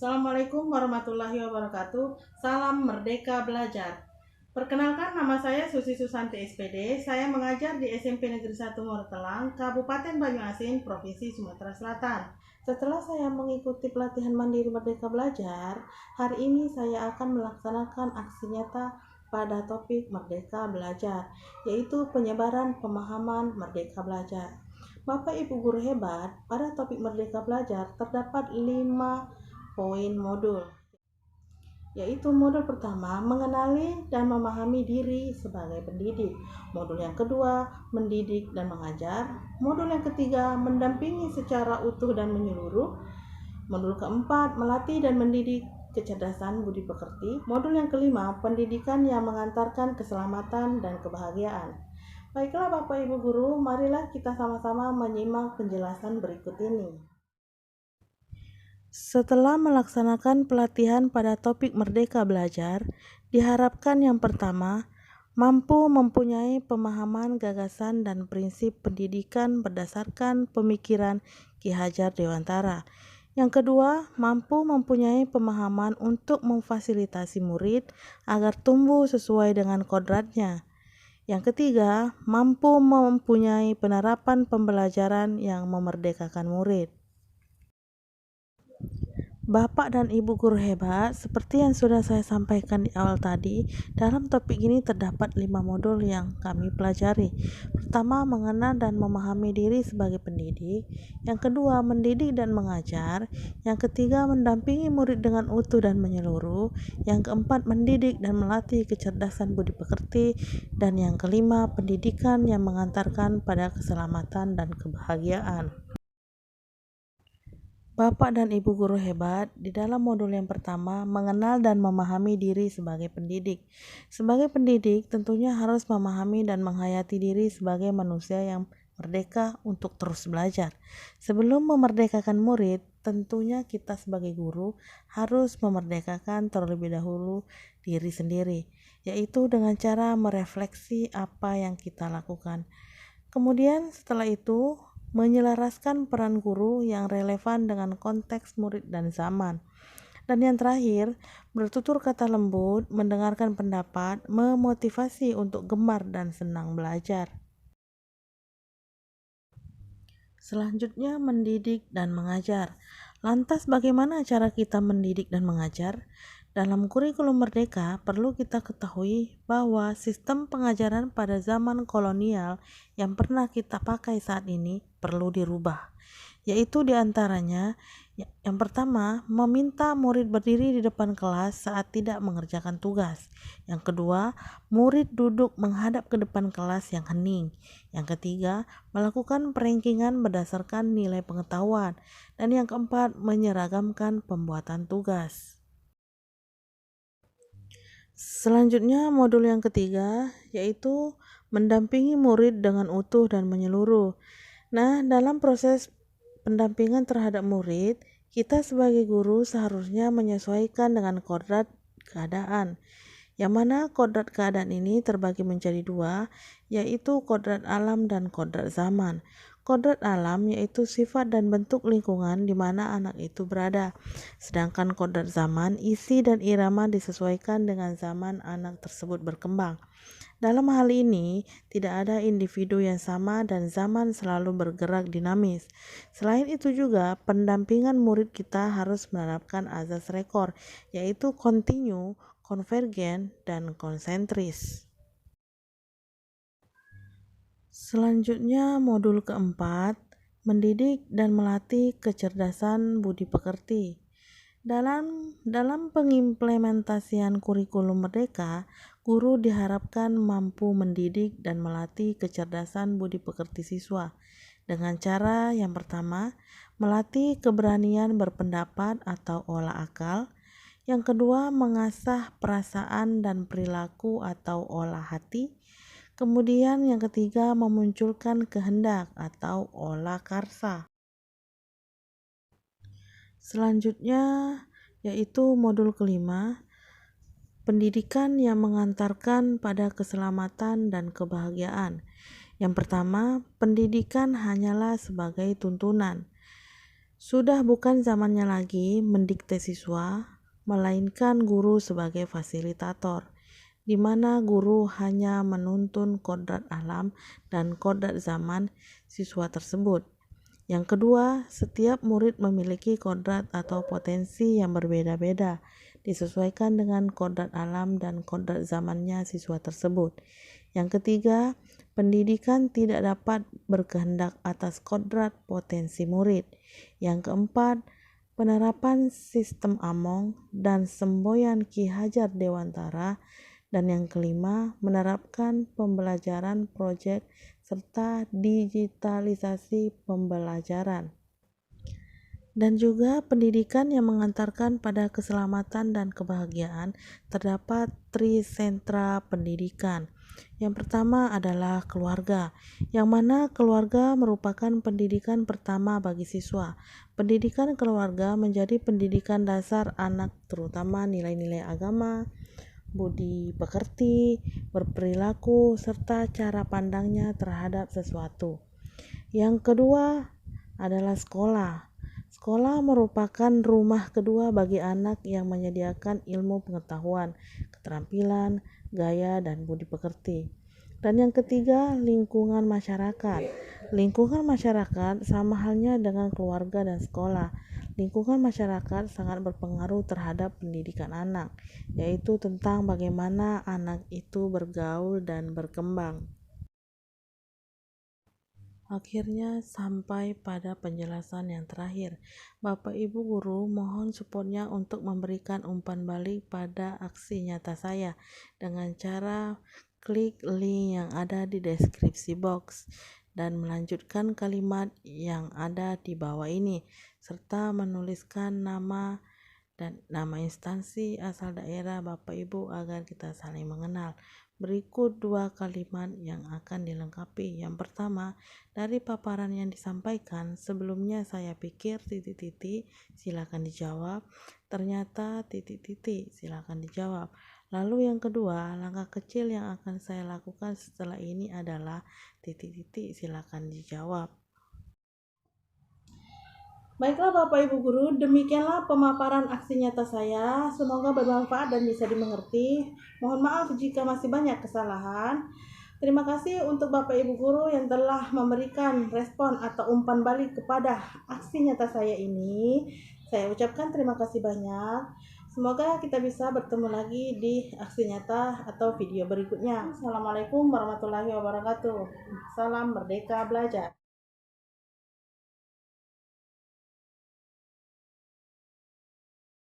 Assalamualaikum warahmatullahi wabarakatuh. Salam Merdeka Belajar. Perkenalkan, nama saya Susi Susanti SPD. Saya mengajar di SMP Negeri 1 Moretelang, Kabupaten Banyuasin, Provinsi Sumatera Selatan. Setelah saya mengikuti pelatihan mandiri Merdeka Belajar, hari ini saya akan melaksanakan aksi nyata pada topik Merdeka Belajar, yaitu penyebaran pemahaman Merdeka Belajar. Bapak Ibu guru hebat, pada topik Merdeka Belajar terdapat 5 poin modul, yaitu modul pertama, mengenali dan memahami diri sebagai pendidik. Modul yang kedua, mendidik dan mengajar. Modul yang ketiga, mendampingi secara utuh dan menyeluruh. Modul keempat, melatih dan mendidik kecerdasan budi pekerti. Modul yang kelima, pendidikan yang mengantarkan keselamatan dan kebahagiaan. Baiklah Bapak Ibu guru, marilah kita sama-sama menyimak penjelasan berikut ini. Setelah melaksanakan pelatihan pada topik Merdeka Belajar, diharapkan yang pertama, mampu mempunyai pemahaman gagasan dan prinsip pendidikan berdasarkan pemikiran Ki Hajar Dewantara. Yang kedua, mampu mempunyai pemahaman untuk memfasilitasi murid agar tumbuh sesuai dengan kodratnya. Yang ketiga, mampu mempunyai penerapan pembelajaran yang memerdekakan murid. Bapak dan Ibu guru hebat, seperti yang sudah saya sampaikan di awal tadi, dalam topik ini terdapat 5 modul yang kami pelajari. Pertama, mengenal dan memahami diri sebagai pendidik. Yang kedua, mendidik dan mengajar. Yang ketiga, mendampingi murid dengan utuh dan menyeluruh. Yang keempat, mendidik dan melatih kecerdasan budi pekerti. Dan yang kelima, pendidikan yang mengantarkan pada keselamatan dan kebahagiaan. Bapak dan Ibu guru hebat, di dalam modul yang pertama, mengenal dan memahami diri sebagai pendidik. Sebagai pendidik, tentunya harus memahami dan menghayati diri sebagai manusia yang merdeka untuk terus belajar. Sebelum memerdekakan murid, tentunya kita sebagai guru harus memerdekakan terlebih dahulu diri sendiri, yaitu dengan cara merefleksi apa yang kita lakukan. Kemudian setelah itu, menyelaraskan peran guru yang relevan dengan konteks murid dan zaman. Dan yang terakhir, bertutur kata lembut, mendengarkan pendapat, memotivasi untuk gemar dan senang belajar. Selanjutnya, mendidik dan mengajar. Lantas bagaimana cara kita mendidik dan mengajar? Dalam kurikulum Merdeka, perlu kita ketahui bahwa sistem pengajaran pada zaman kolonial yang pernah kita pakai saat ini perlu dirubah, yaitu diantaranya yang pertama, meminta murid berdiri di depan kelas saat tidak mengerjakan tugas. Yang kedua, murid duduk menghadap ke depan kelas yang hening. Yang ketiga, melakukan perankingan berdasarkan nilai pengetahuan. Dan yang keempat, menyeragamkan pembuatan tugas. Selanjutnya, modul yang ketiga yaitu mendampingi murid dengan utuh dan menyeluruh. Nah, dalam proses pendampingan terhadap murid, kita sebagai guru seharusnya menyesuaikan dengan kodrat keadaan. Yang mana kodrat keadaan ini terbagi menjadi 2, yaitu kodrat alam dan kodrat zaman. Kodrat alam yaitu sifat dan bentuk lingkungan di mana anak itu berada. Sedangkan kodrat zaman, isi dan irama disesuaikan dengan zaman anak tersebut berkembang. Dalam hal ini, tidak ada individu yang sama dan zaman selalu bergerak dinamis. Selain itu juga, pendampingan murid kita harus menerapkan azas rekor, yaitu kontinu, konvergen, dan konsentris. Selanjutnya, modul keempat, mendidik dan melatih kecerdasan budi pekerti. Dalam pengimplementasian kurikulum Merdeka, guru diharapkan mampu mendidik dan melatih kecerdasan budi pekerti siswa dengan cara yang pertama, melatih keberanian berpendapat atau olah akal. Yang kedua, mengasah perasaan dan perilaku atau olah hati. Kemudian yang ketiga, memunculkan kehendak atau olah karsa. Selanjutnya yaitu modul kelima, pendidikan yang mengantarkan pada keselamatan dan kebahagiaan. Yang pertama, pendidikan hanyalah sebagai tuntunan. Sudah bukan zamannya lagi mendikte siswa, melainkan guru sebagai fasilitator, di mana guru hanya menuntun kodrat alam dan kodrat zaman siswa tersebut. Yang kedua, setiap murid memiliki kodrat atau potensi yang berbeda-beda, disesuaikan dengan kodrat alam dan kodrat zamannya siswa tersebut. Yang ketiga, pendidikan tidak dapat berkehendak atas kodrat potensi murid. Yang keempat, penerapan sistem Among dan semboyan Ki Hajar Dewantara. Dan yang kelima, menerapkan pembelajaran proyek serta digitalisasi pembelajaran. Dan juga pendidikan yang mengantarkan pada keselamatan dan kebahagiaan. Terdapat trisentra pendidikan. Yang pertama adalah keluarga, yang mana keluarga merupakan pendidikan pertama bagi siswa. Pendidikan keluarga menjadi pendidikan dasar anak, terutama nilai-nilai agama, budi pekerti, berperilaku, serta cara pandangnya terhadap sesuatu. Yang kedua adalah sekolah. Sekolah merupakan rumah kedua bagi anak yang menyediakan ilmu pengetahuan, keterampilan, gaya, dan budi pekerti. Dan yang ketiga, lingkungan masyarakat. Lingkungan masyarakat sama halnya dengan keluarga dan sekolah. Lingkungan masyarakat sangat berpengaruh terhadap pendidikan anak, yaitu tentang bagaimana anak itu bergaul dan berkembang. Akhirnya sampai pada penjelasan yang terakhir. Bapak Ibu Guru, mohon supportnya untuk memberikan umpan balik pada aksi nyata saya dengan cara klik link yang ada di deskripsi box dan melanjutkan kalimat yang ada di bawah ini serta menuliskan nama dan nama instansi asal daerah Bapak Ibu agar kita saling mengenal. Berikut dua kalimat yang akan dilengkapi. Yang pertama, dari paparan yang disampaikan, sebelumnya saya pikir titik-titik, silakan dijawab. Ternyata titik-titik, silakan dijawab. Lalu yang kedua, langkah kecil yang akan saya lakukan setelah ini adalah titik-titik, silakan dijawab. Baiklah Bapak Ibu Guru, demikianlah pemaparan aksi nyata saya. Semoga bermanfaat dan bisa dimengerti. Mohon maaf jika masih banyak kesalahan. Terima kasih untuk Bapak Ibu Guru yang telah memberikan respon atau umpan balik kepada aksi nyata saya ini. Saya ucapkan terima kasih banyak. Semoga kita bisa bertemu lagi di aksi nyata atau video berikutnya. Assalamualaikum warahmatullahi wabarakatuh. Salam Merdeka Belajar.